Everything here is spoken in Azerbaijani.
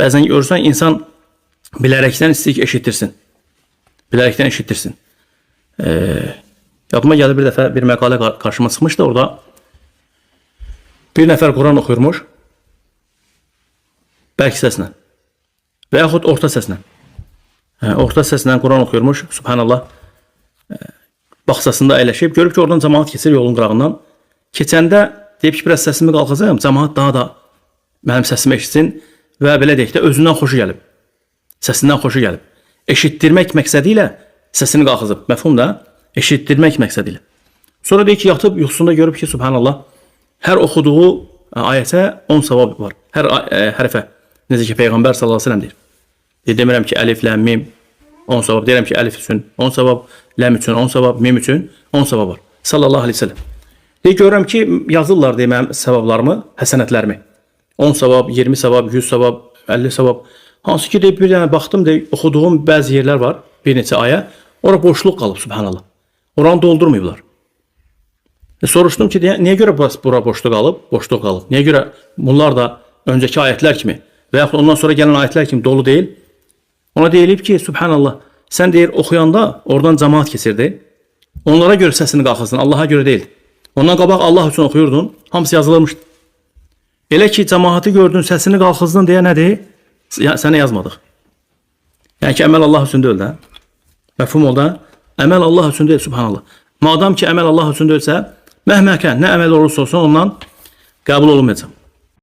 Bəzən görürsən, insan bilərəkdən istəyir ki, eşitdirsin. Bilərəkdən eşitdirsin. Yadıma gəlir bir dəfə bir məqalə qarşıma çıxmışdı. Orada bir nəfər Quran oxuyurmuş. Bərk səslə. Və yaxud orta səslə. Orta səslə Quran oxuyurmuş. Subhanallah. Baxçasında əyləşib. Görüb ki, oradan cəmaat keçir yolun qırağından. Keçəndə deyib ki, biraz səsimi qalxacağım. Cəmaat daha da mənim səsimi eşitsin və belə deyək də özündən xoşu gəlib. Səsindən xoşu gəlib. Eşitdirmək məqsədi ilə səsini qalxızıb. Məfhum da? Eşitdirmək məqsədi ilə. Sonra deyir ki, yatıb yuxusunda görüb ki, subhanallah, hər oxuduğu ayətə 10 savab var. Hər hərfə. Necə ki, Peyğəmbər sallallahu əleyhi və səlləm deyir. Demirəm ki, əlif, ləm, mim 10 savab. Deyirəm ki, əlif üçün 10 savab, ləm üçün 10 savab, mim üçün 10 savab var. Sallallahu əleyhi və səlləm. Deyir, görürəm ki, yazırlar deyə mənim savablarımı, həsənətlərimi. 10 savab, 20 savab, 100 savab, 50 savab. Hansı ki, deyib, bir dənə baxdım, deyib, oxuduğum bəzi yerlər var, bir neçə ayə. Ora boşluq qalıb, subhanallah. Oranı doldurmayıblar. Soruşdum ki, niyə görə bura boşluq qalıb? Niyə görə bunlar da öncəki ayətlər kimi və yaxud ondan sonra gələn ayətlər kimi dolu deyil? Ona deyilib ki, subhanallah, sən deyir, oxuyanda oradan cəmaat keçirdi. Onlara görə səsini qalxasın, Allaha görə deyil. Ondan qabaq Allah üçün oxuyurdun, hamısı yazılırmışdı. Elə ki, cəmaatı gördün, səsini qalxızdın deyə nədir? Sənə yazmadıq. Yəni ki, əməl Allah üçün deyil də. Məfhum oldu. Əməl Allah üçün deyil, subhanallah. Madam ki, əməl Allah üçün deyilsə, məhməkən, nə əməl olursa olsun ondan qəbul olunmayacaq.